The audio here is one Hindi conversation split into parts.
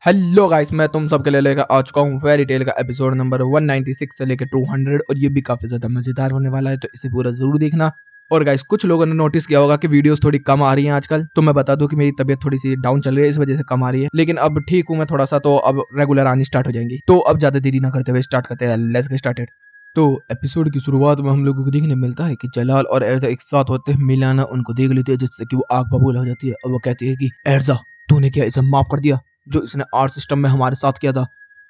हेलो गाइस, मैं तुम सबके लिए लेकर आ चुका हूँ फेरी टेल का एपिसोड नंबर 196 से लेकर 200 और ये भी काफी ज्यादा मजेदार होने वाला है, तो इसे पूरा जरूर देखना। और गाइस, कुछ लोगों ने नोटिस किया होगा कि वीडियोस थोड़ी कम आ रही हैं आजकल, तो मैं बता दूं कि मेरी तबीयत थोड़ी सी डाउन चल रही है, इस वजह से कम आ रही है। लेकिन अब ठीक हूँ मैं थोड़ा सा, तो अब रेगुलर आनी स्टार्ट हो जाएंगी। तो अब ज्यादा देरी ना करते हुए स्टार्ट करते हैं, लेट्स गेट स्टार्टेड। तो एपिसोड की शुरुआत में हम लोगों को देखने मिलता है कि जलाल और एर्जा एक साथ होते हैं। मिलाना उनको देख लेती है, जिससे कि वो आग बबूला हो जाती है और वो कहती है कि एर्जा, तूने क्या इसे माफ कर दिया जो इसने आर सिस्टम में हमारे साथ किया था?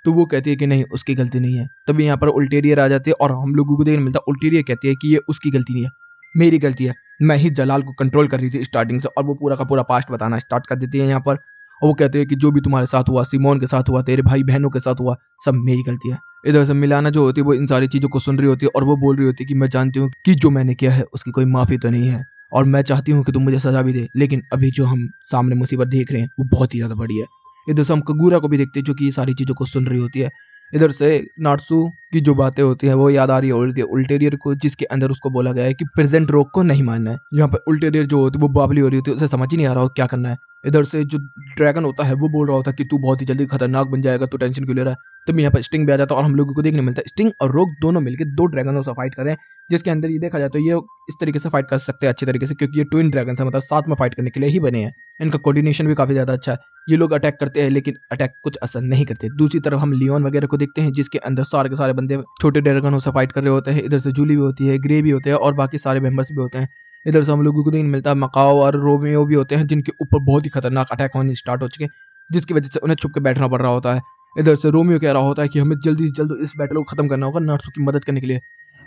तो वो कहती है कि नहीं, उसकी गलती नहीं है। तभी यहाँ पर उल्टेरियर आ जाती है और हम लोगों को देखने मिलता है उल्टेरियर कहती है कि ये उसकी गलती नहीं है, मेरी गलती है। मैं ही जलाल को कंट्रोल कर रही थी स्टार्टिंग से, और वो पूरा का पूरा पास्ट बताना स्टार्ट कर देती है यहाँ पर। और वो कहते हैं कि जो भी तुम्हारे साथ हुआ, सिमोन के साथ हुआ, तेरे भाई बहनों के साथ हुआ, सब मेरी गलती है। इधर से मिलाना जो होती है वो इन सारी चीजों को सुन रही होती है और वो बोल रही होती है कि मैं जानती हूँ कि जो मैंने किया है उसकी कोई माफी तो नहीं है, और मैं चाहती हूँ कि तुम मुझे सजा भी दे, लेकिन अभी जो हम सामने मुसीबत देख रहे हैं वो बहुत ही ज्यादा बड़ी है। इधर से हम कगूरा को भी देखते हैं जो कि ये सारी चीजों को सुन रही होती है। इधर से नाट्सू की जो बातें होती है वो याद आ रही है उल्टेरियर को, जिसके अंदर उसको बोला गया है कि प्रेजेंट रोग को नहीं मानना है। यहाँ पर उल्टेरियर जो होती है वो बावली हो रही होती है, उसे समझ ही नहीं आ रहा हो क्या करना है। इधर से जो ड्रैगन होता है वो बोल रहा होता है कि तू बहुत ही जल्दी खतरनाक बन जाएगा, तू टेंशन क्यों ले रहा है। तब यहाँ पर स्टिंग भी आ जाता है और हम लोगों को देखने मिलता है स्टिंग और रोग दोनों मिलकर दो ड्रैगनों से फाइट कर रहे हैं। जिसके अंदर ये देखा जाए तो ये इस तरीके से फाइट कर सकते हैं अच्छे तरीके से, क्योंकि ये ट्विन ड्रैगन है, मतलब साथ में फाइट करने के लिए ही बने हैं। इनका कोऑर्डिनेशन भी काफी ज्यादा अच्छा है। ये लोग अटैक करते हैं लेकिन अटैक कुछ असर नहीं करते। दूसरी तरफ हम लियोन वगैरह को देखते हैं, जिसके अंदर सारे के सारे बंदे छोटे ड्रैगनों से फाइट कर रहे होते हैं। इधर से जूली भी होती है, ग्रे भी होते हैं और बाकी सारे मेंबर्स भी होते हैं। इधर से हम लोगों को देखने मिलता है मकाओ और रोमियो भी होते हैं, जिनके ऊपर बहुत ही खतरनाक अटैक होने स्टार्ट हो चुके हैं, जिसकी वजह से उन्हें छुप के बैठना पड़ रहा होता है। इधर से रोमियो कह रहा होता है कि हमें जल्दी से जल्द इस बैटल को खत्म करना होगा नाट्सू की मदद करने के लिए।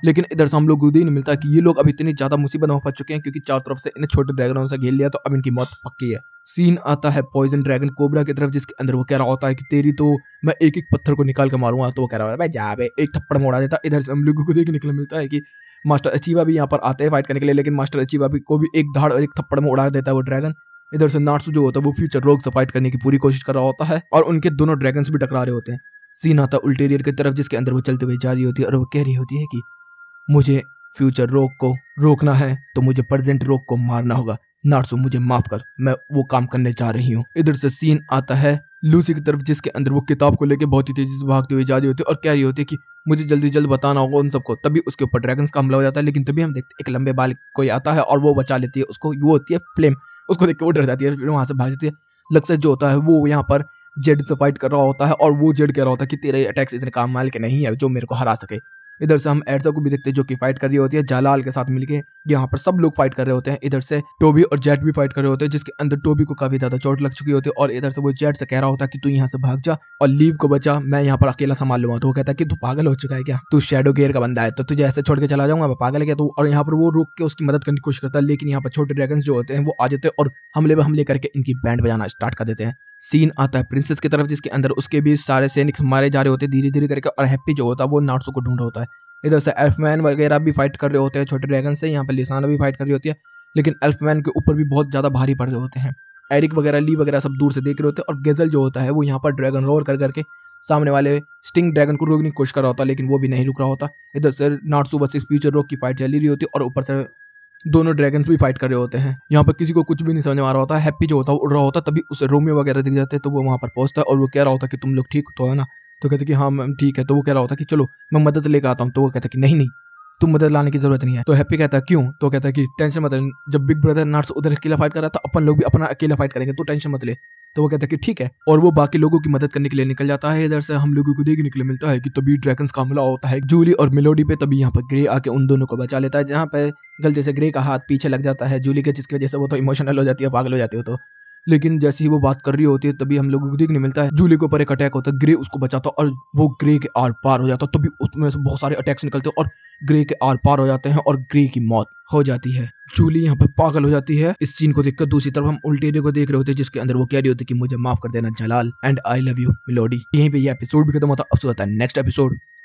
लेकिन इधर से हम लोग को देखने मिलता है कि ये लोग अभी इतनी ज्यादा मुसीबत में फंस चुके हैं, क्योंकि चारों तरफ से इन्हें छोटे ड्रैगनों से घेर लिया, तो अब इनकी मौत पक्की है। सीन आता है पॉइजन ड्रैगन कोबरा की तरफ, जिसके अंदर वो कह रहा होता है कि तेरी तो मैं एक एक पत्थर को निकाल के मारूंगा। तो वो कह रहा है भाई जा बे, एक थप्पड़ मोड़ा देता। इधर से हम लोगों को देखने के लिए मिलता है कि मास्टर अचीवा भी यहाँ पर आते हैं फाइट करने के लिए, लेकिन मास्टर अचीवा भी को भी एक धाड़ और एक थप्पड़ में उड़ा देता है वो ड्रैगन। इधर से नाट्सू जो होता है वो फ्यूचर रोग से फाइट करने की पूरी कोशिश कर रहा होता है और उनके दोनों ड्रैगन्स भी टकरा रहे होते हैं। सीन आता है उल्टेरियर की तरफ, जिसके अंदर वो चलते हुए जा रही होती है और वो कह रही होती है कि मुझे फ्यूचर रोग को रोकना है तो मुझे प्रेजेंट रोग को मारना होगा। नार्सो, मुझे माफ कर, मैं वो काम करने जा रही हूँ। इधर से सीन आता है लूसी की तरफ, जिसके अंदर वो किताब को लेकर बहुत ही तेजी से भागते हुए जा रही होती है और कह रही होती है कि मुझे जल्दी जल्द बताना होगा उन सबको। तभी उसके ऊपर ड्रैगन्स का हमला हो जाता है, लेकिन तभी हम देखते हैं एक लंबे बाल कोई आता है और वो बचा लेती है उसको। वो होती है फ्लेम, उसको देख के वो डर जाती है, फिर वहां से भाग जाती है। लक्ष्य जो होता है वो यहाँ पर जेड से फाइट कर रहा होता है और वो जेड कह रहा होता है कि तेरे अटैक्स इतने काम वाले के नहीं है जो मेरे को हरा सके। इधर से हम एर्जा को भी देखते हैं जो कि फाइट कर रही होती है जलाल के साथ मिलके। यहाँ पर सब लोग फाइट कर रहे होते हैं। इधर से टोबी और जेट भी फाइट कर रहे होते हैं, जिसके अंदर टोबी को काफी ज्यादा चोट लग चुकी होती है और इधर से वो जेट से कह रहा होता है कि तू यहाँ से भाग जा और लीव को बचा, मैं यहाँ पर अकेला संभाल लूंगा। तो वो कहता है कि तू पागल हो चुका है क्या, तू शेडो गेयर का बंदा है तो तुझे ऐसे छोड़ के चला जाऊंगा, मैं पागल है क्या तू। और यहाँ पर वो रुक के उसकी मदद करने की कोशिश करता है, लेकिन यहाँ पर छोटे ड्रैगन्स जो होते हैं वो आ जाते हैं और हमले करके इनकी बैंड बजाना स्टार्ट कर देते हैं। सीन आता है प्रिंसेस की तरफ, जिसके अंदर उसके भी सारे सैनिक मारे जा रहे होते हैं धीरे धीरे करके, और हैप्पी जो होता है वो नाट्सू को ढूंढ रहा होता है। इधर से एल्फमैन वगैरह भी फाइट कर रहे होते हैं छोटे ड्रैगन से। यहाँ पर लिसाना भी फाइट कर रही होती है, लेकिन एल्फमैन के ऊपर भी बहुत ज्यादा भारी पड़ रहे होते हैं। एरिक वगैरह ली वगैरह सब दूर से देख रहे होते हैं और गेजल जो होता है वो यहाँ पर ड्रैगन रोर कर करके सामने वाले स्टिंग ड्रैगन को रोकने की कोशिश कर रहा होता है, लेकिन वो भी नहीं रुक रहा होता। इधर से नाट्सू वर्सेस फ्यूचर रोग की फाइट चली रही होती है और ऊपर से दोनों ड्रैगन्स भी फाइट कर रहे होते हैं। यहाँ पर किसी को कुछ भी नहीं समझ में आ रहा होता है। हैप्पी जो होता है उड़ रहा होता है, तभी उसे रोमियो वगैरह दिख जाते हैं, तो वो वहां पर पहुंचता है और वो कह रहा होता है कि तुम लोग ठीक तो है ना। तो कहते कि हाँ मैम ठीक है। तो वो कह रहा होता है कि चलो मैं मदद लेकर आता हूँ। तो वो कहता है कि नहीं नहीं, तुम मदद लाने की जरूरत नहीं है। तो हैप्पी कहता है क्यों। तो कहता है कि टेंशन मत ले, जब बिग ब्रदर नाट्स उधर अकेला फाइट कर रहा था, अपन लोग भी अपना अकेला फाइट करेंगे, तो टेंशन मत ले। तो वो कहता है कि ठीक है, और वो बाकी लोगों की मदद करने के लिए निकल जाता है। इधर से हम लोगों को देखने के लिए मिलता है कि तभी ड्रैगन्स का हमला होता है जूली और मेलोडी पे। तभी यहाँ पर ग्रे आके उन दोनों को बचा लेता है, जहाँ पे गलती से ग्रे का हाथ पीछे लग जाता है जूली के, जिसकी वजह से वो तो इमोशनल हो जाती है, पागल हो जाती है। तो लेकिन जैसे ही वो बात कर रही होती है तभी हम लोगों को देखने मिलता है जूली के ऊपर एक अटैक होता है, ग्रे उसको बचाता है और वो ग्रे के आर पार हो जाता है। तभी उसमें से बहुत सारे अटैक्स निकलते हैं और ग्रे के आर पार हो जाते हैं और ग्रे की मौत हो जाती है। जूली यहाँ पर पागल हो जाती है इस सीन को देखकर। दूसरी तरफ हम उल्टेरियो को देख रहे होते हैं, जिसके अंदर वो कह रही होती है कि मुझे माफ कर देना Jalal, and I love you Melody. यहीं पे ये एपिसोड भी खत्म होता है। अब होता है नेक्स्ट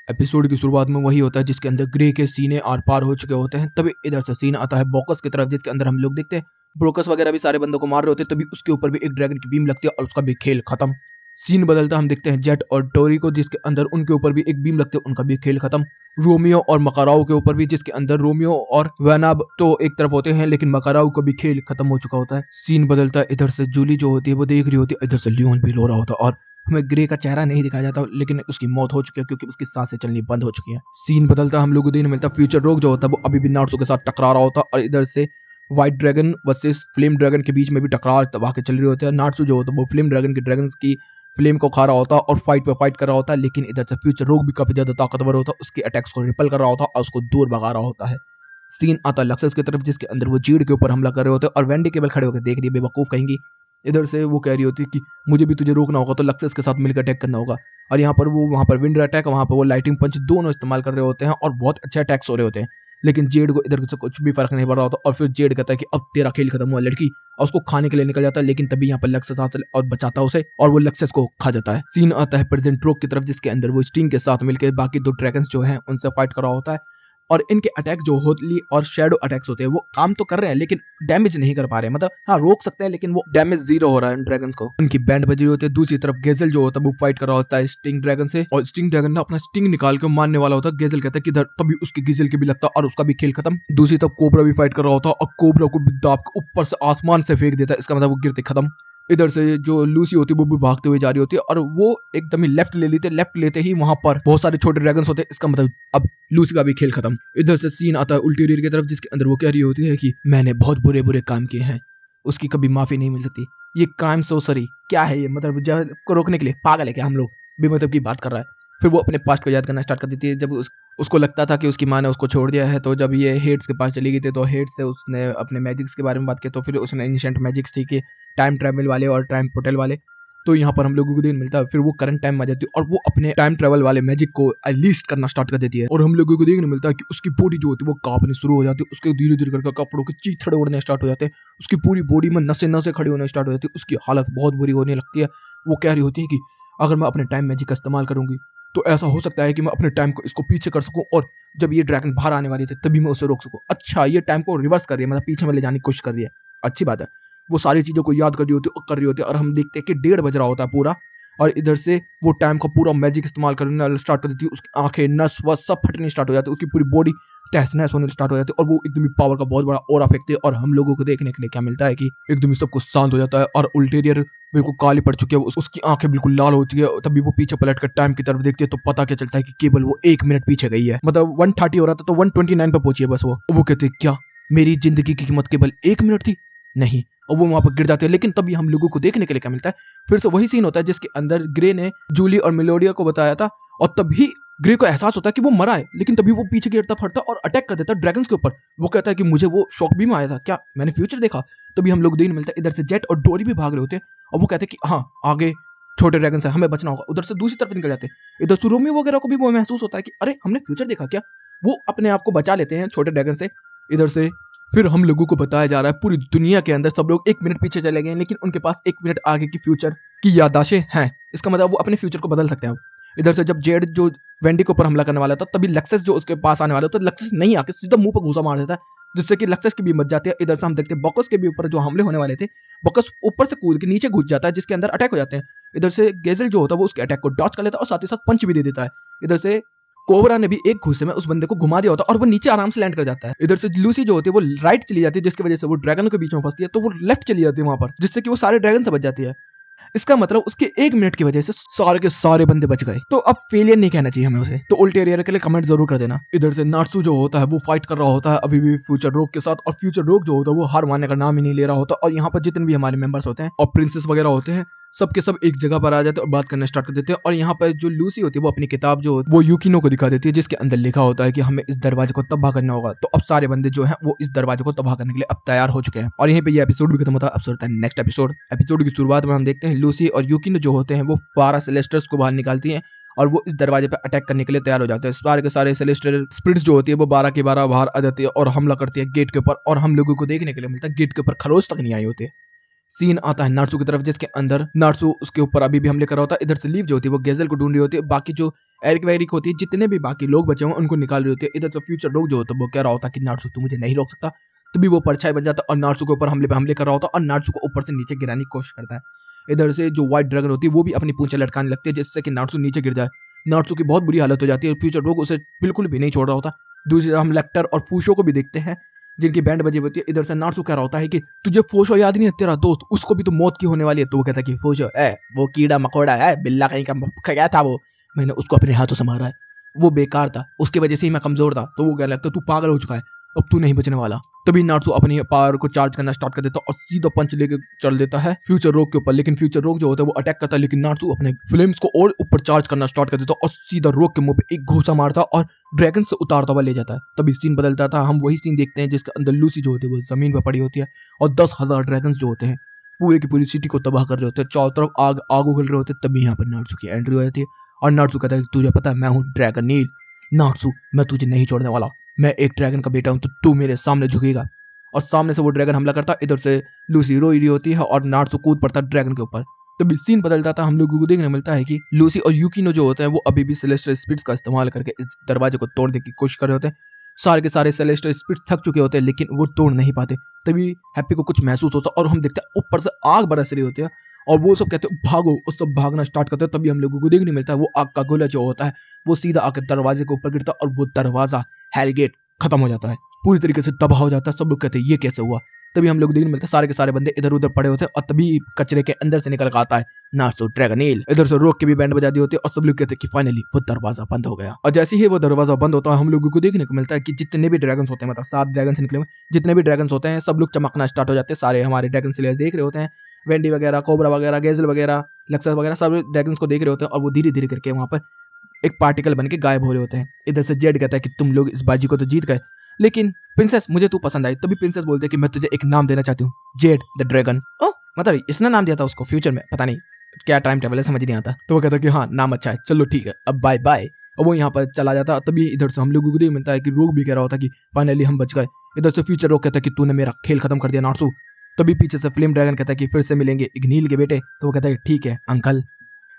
एपिसोड की शुरुआत में वही होता है जिसके अंदर ग्रे के सीने आर पार हो चुके होते हैं। तभी इधर से सीन आता है बोकस की तरफ, जिसके अंदर हम लोग देखते हैं ब्रोकस वगैरह भी सारे बंदों को मार रहे होते हैं। तभी उसके ऊपर भी एक ड्रैगन की बीम लगती है और उसका भी खेल खत्म। सीन बदलता हम देखते हैं जेट और टोरी को, जिसके अंदर उनके ऊपर भी एक बीम लगती है, उनका भी खेल खत्म। रोमियो और मकाराओ के ऊपर भी, जिसके अंदर रोमियो और वैनाब तो एक तरफ होते हैं, लेकिन मकाराओ का भी खेल खत्म हो चुका होता है। सीन बदलता है, इधर से जूली जो होती है वो देख रही होती है, इधर से लियोन भी रो रहा होता है और हमें ग्रे का चेहरा नहीं दिखाया जाता, लेकिन उसकी मौत हो चुकी है क्योंकि उसकी सांसें चलनी बंद हो चुकी हैं। सीन बदलता, हम लोगों को देखने मिलता फ्यूचर रोग जो होता है वो अभी भी नारुतो के साथ टकरा रहा होता और इधर से white dragon versus flame dragon के बीच में भी टकरार तबाह के चल रहे होते हैं। नारुतो जो होता है वो फ्लेम ड्रैगन की ड्रैगन्स की फ्लेम को खा रहा होता और फाइट पे फाइट कर रहा होता है, लेकिन इधर से फ्यूचर रोग भी काफी ज्यादा ताकतवर होता, उसके अटैक्स को रिपेल कर रहा होता और उसको दूर भगा रहा होता है। सीन आता लक्सेस की तरफ जिसके अंदर वो जीड के ऊपर हमला कर रहे होते और वेंडी केवल खड़े होकर देख रही है बेवकूफ कहेंगी। इधर से वो कह रही होती है कि मुझे भी तुझे रोकना होगा तो लक्सेस के साथ मिलकर अटैक करना होगा। और यहाँ पर वो वहाँ पर विंड अटैक, वहाँ पर वो लाइटिंग पंच दोनों इस्तेमाल कर रहे होते हैं और बहुत अच्छे अटैक्स हो रहे होते हैं, लेकिन जेड को इधर से कुछ भी फर्क नहीं पड़ रहा होता। और फिर जेड कहता है कि अब तेरा खेल खत्म हुआ लड़की, और उसको खाने के लिए निकल जाता है, लेकिन तभी यहाँ पर लक्सेस आता है और बचाता है उसे और वो लक्सेस को खा जाता है। सीन आता है प्रेजेंट रोक की तरफ जिसके अंदर वो स्टिंग के साथ मिलकर बाकी दो ड्रैगन्स जो हैं उनसे फाइट कर रहा होता है और इनके अटैक्स जो होली और शेडो अटैक्स होते हैं वो काम तो कर रहे हैं लेकिन डैमेज नहीं कर पा रहे, मतलब हाँ रोक सकते हैं लेकिन वो डैमेज जीरो हो रहा है इन ड्रैगन्स को। उनकी बैंड बजी होती है। दूसरी तरफ गेजल जो होता है वो फाइट कर रहा होता है स्टिंग ड्रैगन से और स्टिंग ड्रैगन ने अपना स्टिंग निकाल के मारने वाला होता है। गेजल कहता है कि तभी उसकी गेजल के भी लगता और उसका भी खेल खत्म। दूसरी तरफ कोबरा भी फाइट कर रहा होता और कोबरा को भी दाब के ऊपर से आसमान से फेंक देता है, इसका मतलब वो गिरते खत्म। इधर से जो लूसी होती है वो भी भागते हुए जा रही होती है और वो एकदम ही लेफ्ट ले लेते, लेफ्ट लेते ही वहां पर बहुत सारे छोटे ड्रैगन्स होते हैं, इसका मतलब अब लूसी का भी खेल खत्म। इधर से सीन आता है उल्टीरियर की तरफ जिसके अंदर वो कह रही होती है कि मैंने बहुत बुरे बुरे काम किए हैं, उसकी कभी माफी नहीं मिल सकती। ये क्राइम सोसरी क्या है ये, मतलब जब को रोकने के लिए पागल है क्या हम लोग, बेमतलब की बात कर रहा है। फिर वो अपने पास्ट को याद करना स्टार्ट कर देती है। जब उसको लगता था कि उसकी माँ ने उसको छोड़ दिया है, तो जब ये हेड्स के पास चली गई थी तो हेड्स से उसने अपने मैजिक्स के बारे में बात की, तो फिर उसने एंशिएंट मैजिक्स थी कि टाइम ट्रैवल वाले और टाइम पोर्टल वाले, तो यहाँ पर हम लोगों को दिन मिलता है। फिर वो करंट टाइम में आ जाती है और वो अपने टाइम ट्रैवल वाले मैजिक को अनलीस्ट करना स्टार्ट कर देती है और हम लोगों को देखने मिलता है कि उसकी बॉडी जो होती है वो कांपनी शुरू हो जाती है, उसके धीरे धीरे करके कपड़ों के चीथड़े उड़ने स्टार्ट हो जाते हैं, उसकी पूरी बॉडी में नसें नसें खड़ी होने स्टार्ट हो जाती है, उसकी हालत बहुत बुरी होने लगती है। वो कह रही होती है कि अगर मैं अपने टाइम मैजिक का इस्तेमाल करूंगी तो ऐसा हो सकता है कि मैं अपने टाइम को इसको पीछे कर सकूं और जब ये ड्रैगन बाहर आने वाली थे तभी मैं उसे रोक सकूं। अच्छा, ये टाइम को रिवर्स कर रही है, मतलब पीछे में ले जाने की कोशिश कर रही है, अच्छी बात है। वो सारी चीजों को याद कर रही होती है और हम देखते हैं कि 1:30 बज रहा होता है पूरा और इधर से वो टाइम का पूरा मैजिक इस्तेमाल करने स्टार्ट कर देती है। उसकी आंखें नस वस सब फटनी स्टार्ट हो जाती है, उसकी पूरी बॉडी तहस नहस होने स्टार्ट हो जाती है और वो एकदम ही पावर का बहुत बड़ा ऑरा फेंकती है। और हम लोगों को देखने के लिए क्या मिलता है कि एकदम ही सब कुछ शांत हो जाता है और उल्टीरियर बिल्कुल काली पड़ चुकी है, उसकी आंखें बिल्कुल लाल हो चुकी है। तभी वो पीछे पलट कर टाइम की तरफ देखती है तो पता क्या चलता है कि केवल वो 1 मिनट पीछे गई है, मतलब 130 हो रहा था तो 129 पे पहुंची है बस। वो कहते क्या मेरी जिंदगी की कीमत केवल 1 मिनट थी? नहीं, और वो वहां पर गिर जाते हैं। लेकिन तभी हम लोगों को देखने के लिए क्या मिलता है, फिर से वही सीन होता है जिसके अंदर ग्रे ने जूली और मेलोडिया को बताया था और तभी ग्रे को एहसास होता है कि वो मरा है, लेकिन तभी वो पीछे गिरता फटता और अटैक कर देता है ड्रैगन्स के ऊपर। वो कहता है कि मुझे वो शॉक बीम आया था, क्या मैंने फ्यूचर देखा? तभी हम लोग देखने मिलता है इधर से जेट और डोरी भी भाग रहे होते हैं और वो कहते हैं कि हाँ आगे छोटे ड्रैगन से हमें बचना होगा। उधर से दूसरी तरफ निकल जाते हैं। इधर सुरुमी वगैरह को भी वो महसूस होता है कि अरे हमने फ्यूचर देखा क्या, वो अपने आप को बचा लेते हैं छोटे ड्रैगन से। इधर से फिर हम लोगों को बताया जा रहा है पूरी दुनिया के अंदर सब लोग 1 मिनट पीछे चले गए हैं, लेकिन उनके पास 1 मिनट आगे की फ्यूचर की याददाशें हैं, इसका मतलब वो अपने फ्यूचर को बदल सकते हैं। इधर से जब जेड जो वेंडी के ऊपर हमला करने वाला था तभी लक्सेस जो उसके पास आने वाला था, लक्सेस नहीं आके सीधा मुंह पर घूसा मार देता है जिससे कि लक्सेस की भी मच जाती है। इधर से हम देखते हैं बॉकस के भी ऊपर जो हमले होने वाले थे, बॉकस ऊपर से कूद के नीचे घुस जाता है जिसके अंदर अटैक हो जाते हैं। इधर से गेजल जो होता है वो उसके अटैक को डॉच कर लेता है और साथ ही साथ पंच भी दे देता है। इधर से कोबरा ने भी एक घुसे में उस बंदे को घुमा दिया होता है और वो नीचे आराम से लैंड कर जाता है। इधर से लूसी जो होती है वो राइट चली जाती है जिसकी वजह से वो ड्रैगन के बीच में फंसती है, तो वो लेफ्ट चली जाती है वहां पर जिससे कि वो सारे ड्रैगन से बच जाती है। इसका मतलब उसके 1 मिनट की वजह से सारे के सारे बंदे बच गए, तो अब फेलियर नहीं कहना चाहिए हमें उसे। तो उल्टीरियर के लिए कमेंट जरूर कर देना। इधर से नाट्सू जो होता है वो फाइट कर रहा होता है अभी भी फ्यूचर रोग के साथ और फ्यूचर रोग जो होता है वो हार मानने का नाम ही नहीं ले रहा होता। और यहाँ पर जितने भी हमारे मेंबर्स होते हैं और प्रिंसेस वगैरह होते हैं सब के सब एक जगह पर आ जाते हैं और बात करना स्टार्ट कर देते हैं। और यहाँ पर जो लूसी होती है वो अपनी किताब जो वो यूकिनो को दिखा देती है जिसके अंदर लिखा होता है कि हमें इस दरवाजे को तबाह करना होगा। तो अब सारे बंदे जो हैं वो इस दरवाजे को तबाह करने के लिए अब तैयार हो चुके हैं और यहीं पे ये एपिसोड भी खत्म होता है। अब होता है नेक्स्ट एपिसोड की शुरुआत में हम देखते हैं लूसी और यूकिनो जो होते हैं वो 12 सेलेस्टर्स को बाहर निकालती हैं और वो इस दरवाजे पे अटैक करने के लिए तैयार हो जाते हैं। सारे के सारे सेलेस्टियल स्पिरिट्स जो होती है वो 12 की 12 बाहर आ जाती है और हमला करती है गेट के ऊपर और हम लोगों को देखने के लिए मिलता है गेट के ऊपर खरोच तक नहीं आई होती है। सीन आता है नाट्सू की तरफ जिसके अंदर नाट्सू उसके ऊपर अभी भी हमले कर रहा होता है। इधर से लीव जो होती है वो गेजल को ढूंढ रही होती है, बाकी जो एरिक वैरिक होती है जितने भी बाकी लोग बचे हुए उनको निकाल रही होती है। इधर से फ्यूचर लोग जो होता है वो कह रहा होता है कि नाट्सू तू मुझे नहीं रोक सकता, तभी वो परछाई बन जाता है और नाट्सू के ऊपर हमले पे हमले कर रहा होता है और नाट्सू को ऊपर से नीचे गिराने की कोशिश करता है। इधर से जो व्हाइट ड्रैगन होती है वो भी अपनी पूंछें लटकाने लगती है जिससे कि नाट्सू नीचे गिर जाए। नाट्सू की बहुत बुरी हालत हो जाती है, फ्यूचर लोग उसे बिल्कुल भी नहीं छोड़ रहा होता। दूसरी तरफ हम लेक्टर और फूशो को भी देखते हैं जिनकी बैंड बजी होती है। इधर से नार्सू कह रहा होता है कि तुझे फोशो याद नहीं है, तेरा दोस्त, उसको भी तो मौत की होने वाली है। तो वो कहता है कि फोशो है वो कीड़ा मकोड़ा है, बिल्ला कहीं का क्या था वो, मैंने उसको अपने हाथों से मारा है, वो बेकार था, उसकी वजह से ही मैं कमजोर था। तो वो कहने लगता है तू पागल हो चुका है, अब तू नहीं बचने वाला। तभी नार्सू अपनी पावर को चार्ज करना स्टार्ट कर देता है और सीधा पंच लेके चल देता है फ्यूचर रोग के ऊपर। लेकिन फ्यूचर रोग जो होता है वो अटैक करता है, लेकिन नार्सू अपने फ्लेम्स को और ऊपर चार्ज करना स्टार्ट कर देता है और सीधा रोग के मुंह पे एक घूसा मारता और ड्रैगन से उतारता हुआ ले जाता है। तभी सीन बदलता था, हम वही सीन देखते हैं जिसके अंदर लूसी जो होती है वो जमीन पर पड़ी होती है और 10,000 ड्रैगन जो होते हैं पूरी की पूरी सिटी को तबाह कर रहे होते हैं, चारों तरफ आग आग उगल रहे होते हैं। तभी यहाँ पर नार्सू की एंट्री हो जाती है और नार्सू कहता है कि तुझे पता है मैं हूँ ड्रैगन नील, नार्सू मैं तुझे नहीं छोड़ने वाला, मैं एक ड्रैगन का बेटा हूं, तो तू मेरे सामने झुकेगा। और सामने से वो ड्रैगन हमला करता, इधर से लूसी रो रही होती है और नार्सू कूद पड़ता ड्रैगन के ऊपर। तभी सीन बदल जाता, हम लोगों को देखने मिलता है कि लूसी और यूकिनो जो होते हैं वो अभी भी सेलेस्टियल स्पिरिट्स का इस्तेमाल करके इस दरवाजे को तोड़ने की कोशिश कर रहे होते हैं। सारे के सारे सेलेस्टियल स्पिरिट्स थक चुके होते हैं लेकिन वो तोड़ नहीं पाते। तभी हैप्पी को कुछ महसूस होता और हम देखते हैं ऊपर से आग बरस रही होती है और वो सब कहते हैं भागो, उस सब भागना स्टार्ट करते हैं। तभी हम लोगों को देखने मिलता है वो आग का गोला जो होता है वो सीधा आकर दरवाजे के ऊपर गिरता और वो दरवाजा हेलगेट खत्म हो जाता है, पूरी तरीके से तबाह हो जाता है। सब लोग कहते हैं ये कैसे हुआ। तभी हम लोग देखने मिलते हैं सारे के सारे बंदे इधर उधर पड़े होते हैं और तभी कचरे के अंदर से निकल कर आता है नार्सू ड्रैगनेल। इधर से रोक के भी बैंड बजा दी होती है और सब लोग कहते हैं कि फाइनली वो दरवाजा बंद हो गया। और जैसे ही वो दरवाजा बंद होता है हम लोगों को देखने को मिलता है कि जितने भी ड्रैगन्स होते हैं, मतलब 7 ड्रैगन्स निकले हुए, जितने भी ड्रैगन्स होते हैं सब लोग चमकना स्टार्ट हो जाते हैं। सारे हमारे ड्रैगन स्लेयर्स देख रहे होते हैं, वेंडी वगैरह, कोबरा वगैरह, गेजल वगैरह, लक्सस वगैरह, सब ड्रैगन्स को देख रहे होते हैं और वो धीरे धीरे करके वहां पर एक पार्टिकल बन के गायब हो रहे होते हैं। इधर से जेड कहता है कि तुम लोग इस बाजी को तो जीत गए, लेकिन प्रिंसेस मुझे तू पसंद आई। तभी प्रिंसेस बोलते हैं कि मैं तुझे एक नाम देना चाहती हूँ, जेड द ड्रैगन। ओ मतलब इसने नाम दिया था उसको फ्यूचर में, पता नहीं क्या टाइम टेबल है, समझ नहीं आता। तो वो कहता है कि हाँ नाम अच्छा है, चलो ठीक है अब बाय बाय। और वो यहाँ पर चला जाता। तभी इधर से हम लोगों को मिलता है कि रोग भी कह रहा होता कि फाइनली हम बच गए। इधर से फ्यूचर रोग कहता है कि तूने मेरा खेल खत्म कर दिया नार्सू। तभी पीछे से फ्लेम ड्रैगन कहता है कि फिर से मिलेंगे इग्नील के बेटे। तो वो कहता है ठीक है अंकल।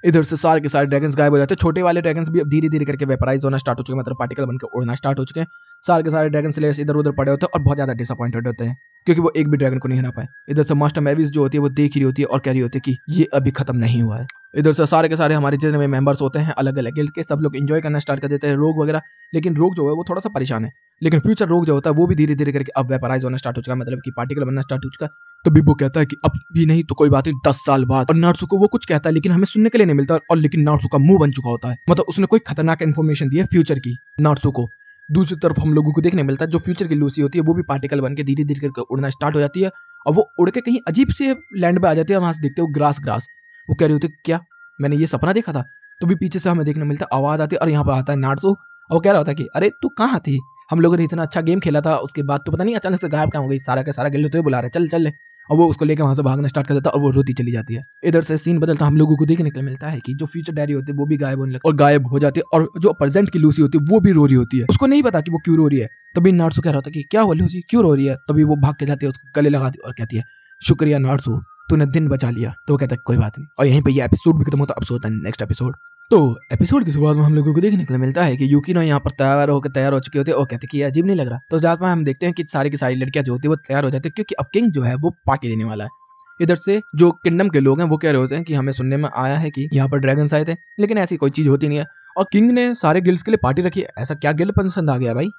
इधर से सारे के सारे ड्रैगन्स गायब हो जाते हैं। छोटे वाले ड्रैगन्स भी अब धीरे धीरे करके वेपराइज होना स्टार्ट हो चुके हैं, मतलब पार्टिकल बनकर उड़ना स्टार्ट हो चुके हैं। सारे के सारे ड्रैगन स्लेयर्स इधर उधर पड़े होते हैं और बहुत ज्यादा डिसअपॉइंटेड होते हैं क्योंकि वो एक भी ड्रैगन को नहीं हरा पाए। इधर से मास्टर मैविस जो होती है वो देख रही होती है और कह रही होती है कि ये अभी खत्म नहीं हुआ है। इधर से सारे के सारे हमारे जितने भी मेंबर्स होते हैं अलग अलग गिल्ड के, सब लोग एंजॉय करना स्टार्ट कर देते हैं रोग वगैरह। लेकिन रोग जो है वो थोड़ा सा परेशान है, लेकिन फ्यूचर रोग जो होता है वो भी धीरे धीरे करके अब वेपराइज होना स्टार्ट हो चुका है, मतलब कि पार्टिकल बनना स्टार्ट हो चुका है। तो बिबो कहता है कि अब भी नहीं तो कोई बात नहीं 10 साल बाद। और नार्सू को वो कुछ कहता है लेकिन हमें सुनने के लिए नहीं मिलता, और लेकिन नार्सू का मुंह बन चुका होता है, मतलब उसने कोई खतरनाक इन्फॉर्मेशन दी है फ्यूचर की नार्सू को। दूसरी तरफ हम लोगों को देखने मिलता है जो फ्यूचर की लूसी होती है वो भी पार्टिकल बन के धीरे धीरे करके उड़ना स्टार्ट हो जाती है और वो उड़ के कहीं अजीब से लैंड पे आ जाती है। वहां से देखते हो ग्रास ग्रास। वो कह रही होती है क्या मैंने ये सपना देखा था। तो भी पीछे से हमें देखने मिलता है आवाज आती है और यहाँ पर आता है नार्सू और वो कह रहा होता है कि अरे तू कहाँ थी, हम लोगों ने इतना अच्छा गेम खेला था, उसके बाद तो पता नहीं अचानक से गायब कहाँ हो गई, सारा का सारा गिल्ड तो बुला रहे चल चल। और वो उसको लेकर वहां से भागना स्टार्ट कर देता है और वो रोती चली जाती है। इधर से सीन बदलता हम लोगों को देखने को मिलता है कि जो फ्यूचर डायरी होती है वो भी गायब होने लगती है और गायब हो जाती है, और जो प्रेजेंट की लूसी होती है वो भी रो रही होती है। उसको नहीं पता कि वो क्यों रो रही है। तभी नार्सू कह रहा था कि क्या हुआ लूसी क्यों रो रही है। तभी वो भाग के जाती है, उसको गले लगाती है और कहती है शुक्रिया नार्सू, तूने दिन बचा लिया। तो वो कहता है कोई बात नहीं। और यहीं पे ये एपिसोड भी खत्म होता है। अब से होता है नेक्स्ट एपिसोड। तो एपिसोड की शुरुआत में हम लोगों को देखने को मिलता है कि यूकिनो यहाँ पर तैयार हो चुके होते हैं और कहते हैं कि ये अजीब नहीं लग रहा। तो जात में हम देखते हैं कि सारी की सारी लड़कियां जो होती है वो तैयार हो जाती है क्योंकि अब किंग जो है वो पार्टी देने वाला है। इधर से जो किंगडम के लोग हैं वो कह रहे होते हैं कि हमें सुनने में आया है कि यहाँ पर ड्रैगन्स आए थे, लेकिन ऐसी कोई चीज होती नहीं है और किंग ने सारे गिल्ड्स के लिए पार्टी रखी है। ऐसा क्या गिल्ड पसंद आ गया भाई,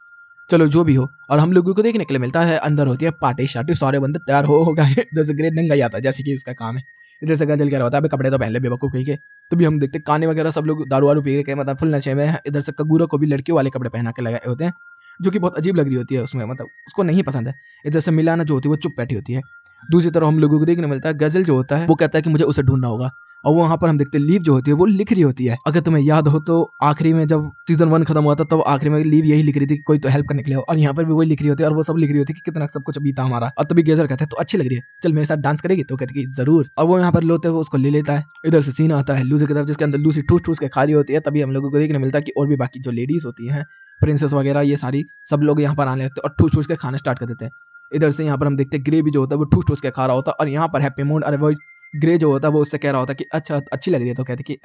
चलो जो भी हो। और हम लोगों को देखने के लिए मिलता है अंदर होती है पार्टी शार्टी, सारे बंदे तैयार हो गए। इधर से ग्रेट नंगा आता है जैसे कि उसका काम है। इधर से गजल कह रहा होता है कपड़े तो पहन ले बेवकूफ कहीं के। तो भी हम देखते काने वगैरह सब लोग दारू वारू पी के मतलब फुल नशे में है। इधर से कगूरा को भी लड़कियों वाले कपड़े पहना के लगाए होते हैं जो कि बहुत अजीब लग रही होती है उसमें, मतलब उसको नहीं पसंद है। इधर से मिलाना जो होती है वो चुप बैठी होती है। दूसरी तरफ हम लोगों को देखने मिलता है गजल जो होता है वो कहता है कि मुझे उसे ढूंढना होगा, और वो वहां पर हम देखते हैं लीव जो होती है वो लिख रही होती है। अगर तुम्हें याद हो तो आखिरी में जब सीजन 1 खत्म हुआ था तब आखिरी में लीव यही लिख रही थी कि कोई तो हेल्प करने के लिए, और यहाँ पर भी वही लिख रही होती है और वो सब लिख रही होती है कि कितना सब कुछ बीता हमारा। और तभी गेजर कहता है तो अच्छी लग रही है, चल मेरे साथ डांस करेगी। तो कहती है जरूर। और वो यहाँ पर लोते हुए उसको ले लेता है। इधर से सीन आता है लूसी की तरफ जिसके अंदर लूसी ठूस ठूस के खा रही होती है। तभी हम लोगों को देखने मिलता है कि और भी बाकी जो लेडीज होती हैं प्रिंसेस वगैरह ये सारी सब लोग यहाँ पर आने लगते हैं और ठूस ठूस के खाना स्टार्ट कर देते हैं। इधर से यहाँ पर हम देखते हैं ग्रे भी जो होता है वो ठूस ठूस के खा रहा होता है, और यहाँ पर हैप्पी मूड, अरे वो ग्रे जो होता है वो उससे कह रहा होता है कि अच्छा अच्छी लग रही है। तो कहते कि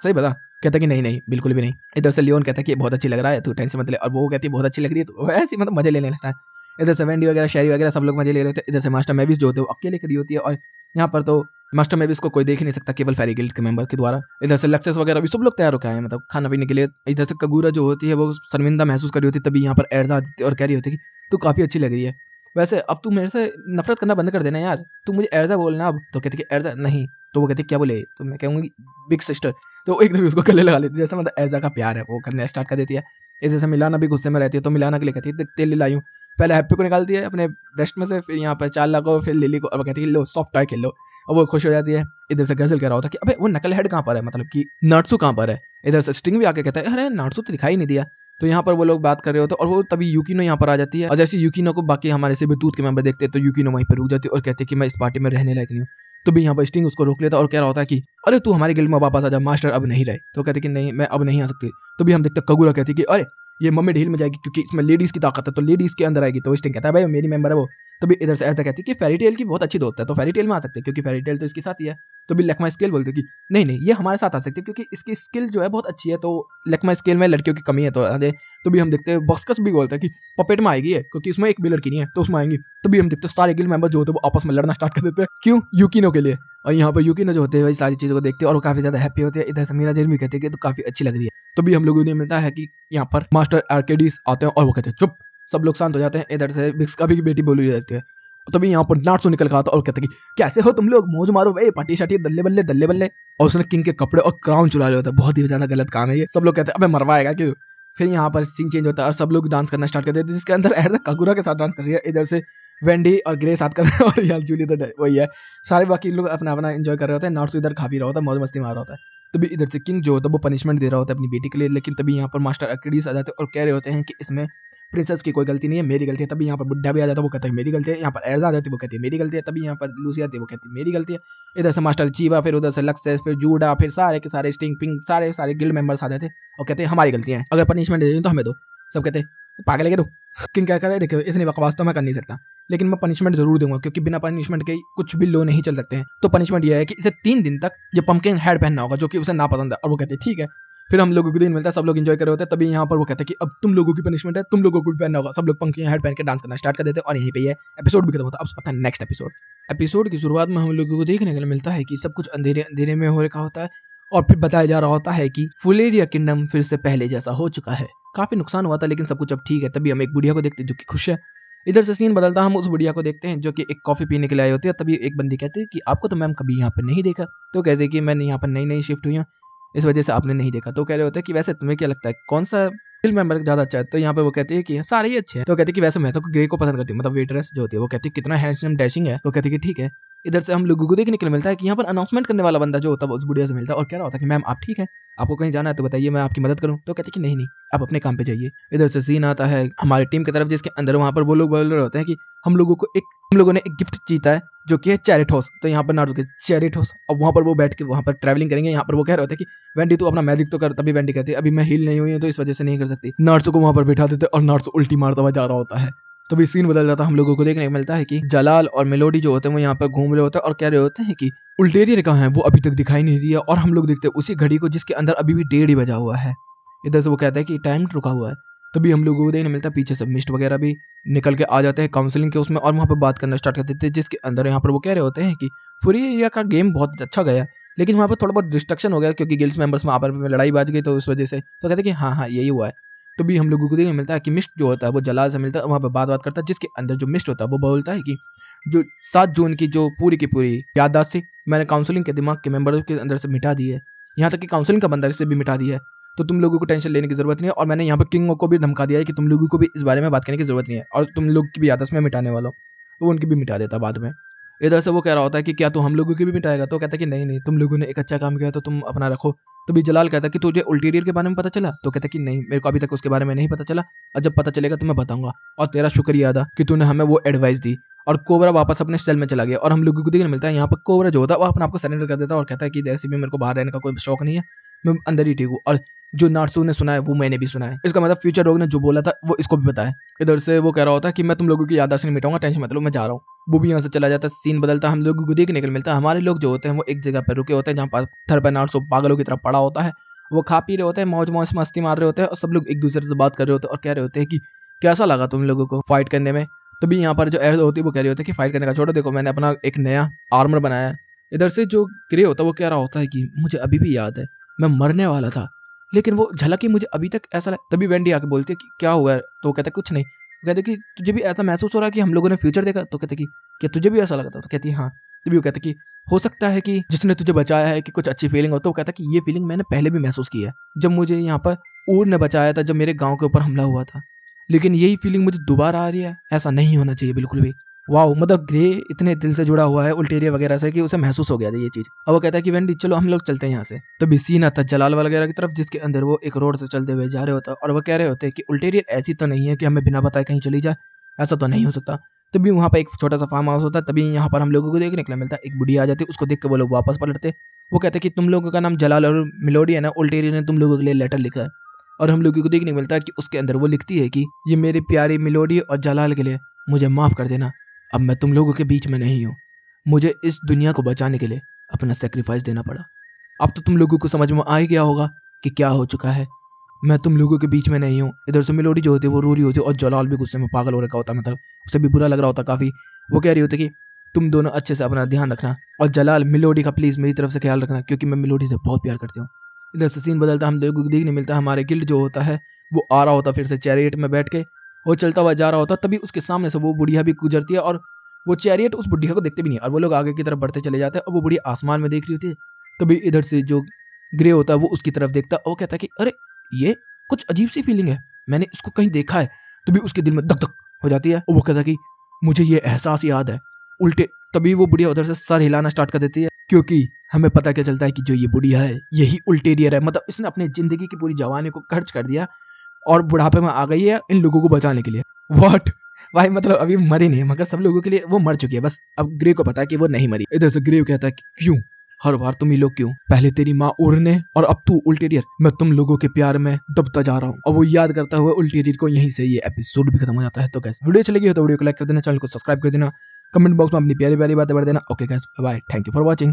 सही बता। कहता कि नहीं बिल्कुल भी नहीं। इधर से लियोन कहता है कि बहुत अच्छी लग रहा है, तू टेंशन मत ले। और वो कहती है बहुत अच्छी लग रही है, तो ऐसी मतलब मजे लेने लगता है। इधर से वेंडी वगैरह शेरी वगैरह सब लोग मजे ले रहे थे। इधर से मास्टर मेविस जो होते हैं वो अकेले खड़ी होती है और यहाँ पर तो मास्टर मेविस को कोई देख ही नहीं सकता केवल फेरी गिल्ड के मेंबर के द्वारा। इधर से लक्सेस वगैरह भी सब लोग तैयार होकर आए हैं मतलब खाना पीने के लिए। इधर से कगूरा जो होती है वो शर्मिंदा महसूस कर रही होती है, तभी यहाँ पर एर्जा आती है और कह रही होती है कि तू काफी अच्छी लग रही है। वैसे अब तू मेरे से नफरत करना बंद कर देना यार, तू मुझे एर्जा बोलना अब। तो कहती कि एर्जा नहीं, तो वो कहती क्या बोले, तो मैं कहूँगी बिग सिस्टर। तो एकदम उसको गले लगा लेती है, जैसे मतलब एर्जा का प्यार है वो करना स्टार्ट कर देती है। इस जैसे मिलाना भी गुस्से में रहती है, तो मिलाना के लिए कहती है देख तेल ले लाई हूँ। पहले हैप्पी को निकालती है अपने ब्रेस्ट में से, फिर यहाँ पर चार्ला को, फिर लिली को, और कहती है लो सॉफ्ट टॉय खेल लो, और वो खुश हो जाती है। इधर से गजल कह रहा होता है कि अबे वो नकल हेड कहाँ पर है, मतलब कि नाट्सू कहाँ पर है। इधर से स्टिंग भी आके कहता है अरे नाट्सू तो दिखाई नहीं दिया। तो यहाँ पर वो लोग बात कर रहे होते हैं और वो तभी यूकिनो यहाँ पर आ जाती है, और जैसे यूकिनो को बाकी हमारे से भी दूध के मेंबर देखते हैं तो यूकिनो वहीं पर रुक जाती है और कहती है कि मैं इस पार्टी में रहने लायक नहीं हूँ। तो भी यहाँ पर स्टिंग उसको रोक लेता और कह रहा होता है कि अरे तू हमारे गिल्ड में वापस आ जा, मास्टर अब नहीं रहे। तो कहते कि नहीं मैं अब नहीं आ सकती। तो भी हम देखते कगुरा कहती है कि अरे ये मम्मी ढील में जाएगी क्योंकि इसमें लेडीज की ताकत है, तो लेडीज के अंदर आएगी। तो स्टिंग कहता है भाई मेरी मेंबर है वो। तो भी इधर से ऐसा कहती है कि फेरी टेल की बहुत अच्छी दोस्त है, तो फेरी टेल में आ सकते हैं क्योंकि फेरी टेल तो इसके साथ ही है। तो भी लेकमा स्केल बोलते कि नहीं नहीं ये हमारे साथ आ सकते हैं क्योंकि इसकी स्किल जो है बहुत अच्छी है, तो लेकमा स्केल में लड़कियों की कमी है तो अरे। तो भी हम देखते हैं बॉस्कस भी बोलता है कि पपेट में आएगी है क्योंकि इसमें एक भी लड़की नहीं है तो उसमें आएंगी। तो भी हम देखते हैं सारे गिल्ड मेंबर जो होते हैं वो आपस में लड़ना स्टार्ट कर देते हैं, क्यों यूकिनो के लिए। और यहाँ पर यूकिनो जो होते हैं वही सारी चीजों को देखते हैं और वो काफी ज्यादा हैप्पी होते हैं। इधर से मीरा जेल भी कहते हैं कि तो काफी अच्छी लग रही है। तो भी हम लोगों ने मिलता है कि यहाँ पर मास्टर आर्केडीज आते हैं और वो कहते हैं चुप, सब लोग शांत हो जाते हैं। इधर से बिक्स का भी बेटी बोली जाती है। तभी यहाँ पर नाट्सू निकल कर आता और कहते हैं कि कैसे हो तुम लोग, मौज मारो भाई, पार्टी शाटी दल्ले बल्ले दल्ले बल्ले। और उसने किंग के कपड़े और क्राउन चुरा लिया होता है, बहुत ही ज्यादा गलत काम है ये। सब लोग कहते हैं अबे मरवाएगा क्यों। फिर यहाँ पर सीन चेंज होता है और सब लोग डांस करना स्टार्ट कर देते हैं, जिसके अंदर एर्जा कागुरा के साथ डांस कर रही है। इधर से वेंडी और ग्रे साथ कर रहे हैं और यहाँ जूली तो वही है। सारे बाकी लोग अपना अपना एंजॉय कर रहे होते हैं, नाट्सू इधर खा भी रहा होता है, मौज मस्ती मार रहा होता है। तभी इधर से किंग जो होता है वो पनिशमेंट दे रहा होता है अपनी बेटी के लिए, लेकिन तभी यहाँ पर मास्टर आर्केडीज आ जाते हैं और कह रहे होते हैं कि इसमें प्रिंसेस की कोई गलती नहीं है, मेरी गलती है। तभी यहाँ पर बुड्ढा भी आ जाता है, वो कहता है मेरी गलती है। यहाँ पर एर्जा आ जाती है, वो कहती है मेरी गलती है। तभी यहाँ पर लूसी आती है, वो कहती है मेरी गलती है। इधर से मास्टर चीवा, फिर उधर से लक्सेस, फिर जूडा, फिर सारे के सारे स्टिंग पिंग सारे सारे गिल्ड मेंबर्स आ जाते हैं और कहते हैं हमारी गलतियां हैं, अगर पनिशमेंट दे तो हमें दो। सब कहते हैं पागल है क्या तू। किंग क्या कहता है देखो इसने बकवास तो मैं कर नहीं सकता, लेकिन मैं पनिशमेंट जरूर दूंगा क्योंकि बिना पनिशमेंट के कुछ भी लो नहीं चल सकते हैं। तो पनिशमेंट यह है कि इसे 3 दिन तक ये पंपकिन हेड पहनना होगा जो कि उसे नापसंद है। और वो कहते हैं ठीक है। फिर हम लोगों को दिन मिलता है, सब लोग एंजॉय कर रहे होते हैं। तभी यहाँ पर वो कहते हैं कि अब तुम लोगों की पनिशमेंट है, तुम लोगों को भी पहनना होगा। सब लोग पंपकिन हेड पहन के डांस करना स्टार्ट कर देते हैं और यहीं पे ये एपिसोड भी खत्म होता है। अब पता है नेक्स्ट एपिसोड की शुरुआत में हम लोगों को देखने के लिए मिलता है कि सब कुछ अंधेरे अंधेरे में हो रखा होता है और फिर बताया जा रहा होता है कि फुलेरिया किंगडम फिर से पहले जैसा हो चुका है। काफी नुकसान हुआ था लेकिन सब कुछ अब ठीक है। तभी हम एक बुढ़िया को देखते हैं जो कि खुश है। इधर से सीन बदलता, हम उस बुढ़िया को देखते हैं जो कि एक कॉफी पीने के लिए आई होती है। तभी एक बंदी कहती है कि आपको तो मैम कभी यहाँ पर नहीं देखा। तो कहते हैं कि मैंने यहाँ पर नई नई शिफ्ट हुई हूँ, इस वजह से आपने नहीं देखा। तो कह रहे होते हैं कि वैसे तुम्हें क्या लगता है कौन सा गिल्ड मेंबर ज्यादा अच्छा है। तो यहाँ पे वो कहती है कि सारे ही अच्छे हैं। तो कहती है कि वैसे मैं तो ग्रे को पसंद करती हूँ, मतलब वेटरेस जो होती है। वो कहती है कितना हैंडसम डैशिंग है। तो कहती है कि ठीक है। इधर से हम लोगों को देखने के लिए मिलता है कि यहाँ पर अनाउंसमेंट करने वाला बंदा जो होता है वो उस बुढ़िया से मिलता है और कह रहा होता है कि मैम आप ठीक है, आपको कहीं जाना है तो बताइए मैं आपकी मदद करूँ। तो कहती है कि नहीं नहीं आप अपने काम पे जाइए। इधर से सीन आता है हमारी टीम की तरफ, जिसके अंदर वहाँ पर वो लोग बोल रहे होते हैं कि हम लोगों ने एक गिफ्ट जीता है जो कि है चैरिटोस। तो यहाँ पर नारुतो के चैरिटोस, अब वहाँ पर वो बैठ के वहाँ पर ट्रैवलिंग करेंगे। यहाँ पर वो कह रहे होते हैं कि वेंडी तू अपना मैजिक तो कर। तभी वेंडी कहती है अभी मैं हील नहीं हुई है तो इस वजह से नहीं कर सकती। नारुतो को वहाँ पर बिठा देते और नारुतो उल्टी मारता हुआ जा रहा होता है। तो भी सीन बदल जाता है, हम लोगों को देखने को मिलता है कि जलाल और मेलोडी जो होते हैं वो यहाँ पर घूम रहे होते हैं और कह रहे होते हैं कि उल्टेरियर कहाँ है, वो अभी तक दिखाई नहीं दिया। और हम लोग देखते हैं उसी घड़ी को जिसके अंदर अभी भी 1:30 बजा हुआ है। इधर से वो कहता है कि टाइम रुका हुआ है। तभी हम लोगों को देखने मिलता है पीछे से मिस्ट वगैरह भी निकल के आ जाते हैं काउंसलिंग के उसमें और वहाँ पर बात करना स्टार्ट कर देते हैं, जिसके अंदर यहाँ पर वो कह रहे होते हैं कि फुरिया का गेम बहुत अच्छा गया लेकिन वहाँ पर थोड़ा बहुत डिस्ट्रक्शन हो गया क्योंकि गिल्ड्स मेंबर्स में आपस में लड़ाई बाज गई तो उस वजह से। तो कहते हैं कि हाँ यही हुआ है। तो भी हम लोगों को देखने मिलता है कि मिस्ट जो होता है वो जलाल से मिलता है, वहाँ पर बात करता है, जिसके अंदर जो मिस्ट होता है वो बोलता है कि जो 7 जून की जो पूरी की पूरी याददाश्त थी मैंने काउंसलिंग के दिमाग के मेंबरों के अंदर से मिटा दी है, यहाँ तक कि काउंसलिंग का बंदा से भी मिटा दिया है। तो तुम लोगों को टेंशन लेने की जरूरत नहीं है और मैंने यहाँ पर किंग को भी धमका दिया है कि तुम लोगों को भी इस बारे में बात करने की जरूरत नहीं है और तुम लोग की भी याददाश्त में मिटाने वाला हूँ। तो उनकी भी मिटा देता बाद में। इधर से वो कह रहा होता है कि क्या तू हम लोगों की भी मिटाएगा। तो कहता है कि नहीं नहीं तुम लोगों ने एक अच्छा काम किया तो तुम अपना रखो। तो भी जलाल कहता है कि तुझे उल्टीरियर के बारे में पता चला। तो कहता है कि नहीं मेरे को अभी तक उसके बारे में नहीं पता चला और जब पता चलेगा तो मैं बताऊंगा। और तेरा शुक्रिया अदा कि तूने हमें वो एडवाइस दी। और कोबरा वापस अपने सेल में चला गया और हम लोगों को देखने मिलता है यहाँ पर कोबरा जो होता है वो अपने आपको सरेंडर कर देता है और कहता है कि जैसे भी मेरे को बाहर रहने का कोई शौक नहीं है, मैं अंदर ही ठीक हूँ। और जो नाट्सू ने सुना है वो मैंने भी सुना है, इसका मतलब फ्यूचर रोग ने जो बोला था वो इसको भी पता है। इधर से वो कह रहा होता है कि मैं तुम लोगों की याददाश्त नहीं मिटाऊंगा, टेंशन मत लो मैं जा रहा हूँ। वो भी यहाँ से चला जाता है। सीन बदलता है, हम लोगों को देखने को मिलता है हमारे लोग जो होते हैं वो एक जगह पर रुके होते हैं जहाँ पत्थर पर नाट्सू पागलों की तरफ पड़ा होता है। वो खा पी रहे होते हैं, मौज मस्ती मार रहे होते हैं और सब लोग एक दूसरे से बात कर रहे होते हैं और कह रहे होते हैं कि कैसा लगा तुम लोगों को फाइट करने में। तभी यहाँ पर जो एड होती है वो कह रही होती है कि फाइट करने का छोड़ो, देखो मैंने अपना एक नया आर्मर बनाया है। इधर से जो ग्रे होता है वो कह रहा होता है कि मुझे अभी भी याद है मैं मरने वाला था, लेकिन वो झलक ही मुझे अभी तक ऐसा तभी वेंडी आके बोलती है कि क्या हुआ है, तो वो कहता है कुछ नहीं। वो कहते कि तुझे भी ऐसा महसूस हो रहा है कि हम लोगों ने फ्यूचर देखा, तो कहते कि क्या तुझे भी ऐसा लगा था, तो कहती है हाँ। तभी वो कहता कि हो सकता है कि जिसने तुझे बचाया है कि कुछ अच्छी फीलिंग हो, तो वो कहता कि ये फीलिंग मैंने पहले भी महसूस की है जब मुझे यहाँ पर ऊर ने बचाया था, जब मेरे गांव के ऊपर हमला हुआ था, लेकिन यही फीलिंग मुझे दोबारा आ रही है, ऐसा नहीं होना चाहिए बिल्कुल भी। वाओ, मतलब ग्रे इतने दिल से जुड़ा हुआ है उल्टेरिया वगैरह से कि उसे महसूस हो गया था ये चीज। अब वो कहता है कि वेंडी चलो हम लोग चलते हैं यहाँ से। तभी सीन आता है जलाल वगैरह की तरफ, जिसके अंदर वो एक रोड से चलते हुए जा रहे होता है और वो कह रहे होते हैं कि उल्टेरिया ऐसी तो नहीं है कि हमें बिना बताए कहीं चली जाए, ऐसा तो नहीं हो सकता। तभी वहाँ पर एक छोटा सा फार्म हाउस होता है। तभी यहाँ पर हम लोगों को देखने के लिए मिलता है एक बुढ़िया आ जाती है, उसको देख के वो लोग वापस पलटते। वो कहते हैं कि तुम लोगों का नाम जलाल और मिलोडी है ना, उल्टेरिया ने तुम लोगों के लिए लेटर लिखा है। और हम लोगों को देखने को मिलता है कि उसके अंदर वो लिखती है कि ये मेरी प्यारी मिलोडी और जलाल के लिए मुझे माफ कर देना, अब मैं तुम लोगों के बीच में नहीं हूँ, मुझे इस दुनिया को बचाने के लिए अपना सेक्रीफाइस देना पड़ा। अब तो तुम लोगों को समझ में आ ही गया होगा कि क्या हो चुका है, मैं तुम लोगों के बीच में नहीं हूँ। इधर से मिलोडी जो होती है वो रो रही होती है और जलाल भी गुस्से में पागल हो रखा होता है, मतलब उसे भी बुरा लग रहा होता काफी। वो कह रही होती है कि तुम दोनों अच्छे से अपना ध्यान रखना, और जलाल मिलोडी का प्लीज मेरी तरफ से ख्याल रखना, क्योंकि मैं मिलोडी से बहुत प्यार करती हूँ। इधर से सीन बदलता, हम लोगों को देखने मिलता है हमारे गिल्ड जो होता है वो आ रहा होता फिर से चैरियट में बैठ के, वो चलता हुआ जा रहा होता। तभी उसके सामने से वो बुढ़िया भी गुजरती है और वो चैरियट उस बुढ़िया को देखते भी नहीं, और वो लोग आगे की तरफ बढ़ते चले जाते हैं और वो बुढ़िया आसमान में देख रही होती है। तभी इधर से जो ग्रे होता है वो उसकी तरफ देखता है और वो कहता है कि अरे ये कुछ अजीब सी फीलिंग है, मैंने इसको कहीं देखा है। तभी उसके दिल में धक धक हो जाती है और वो कहता है कि मुझे ये एहसास याद है उल्टे। तभी वो बुढ़िया उधर से सर हिलाना स्टार्ट कर देती है, क्योंकि हमें पता क्या चलता है कि जो ये बुढ़िया है यही उल्टेरियर है, मतलब इसने अपनी जिंदगी की पूरी जवानी को खर्च कर दिया और बुढ़ापे में आ गई है इन लोगों को बचाने के लिए। व्हाट भाई, मतलब अभी मरी नहीं है मगर सब लोगों के लिए वो मर चुकी है, बस अब ग्रे को पता है कि वो नहीं मरी। इधर से ग्रे कहता है कि क्यों हर बार तुम ही लोग, क्यों पहले तेरी माँ उड़ने और अब तू उल्टेरियर, मैं तुम लोगों के प्यार में दबता जा रहा हूँ। और वो याद करता हुआ उल्टेरियर को यहीं से ये एपिसोड भी खत्म हो जाता है। तो गैस वीडियो चलेगी हो तो वीडियो को लाइक कर देना, चैनल को सब्सक्राइब कर देना, कमेंट बॉक्स में अपनी प्यारी प्यारी बातें बढ़ देना। Okay guys bye, thank you for watching.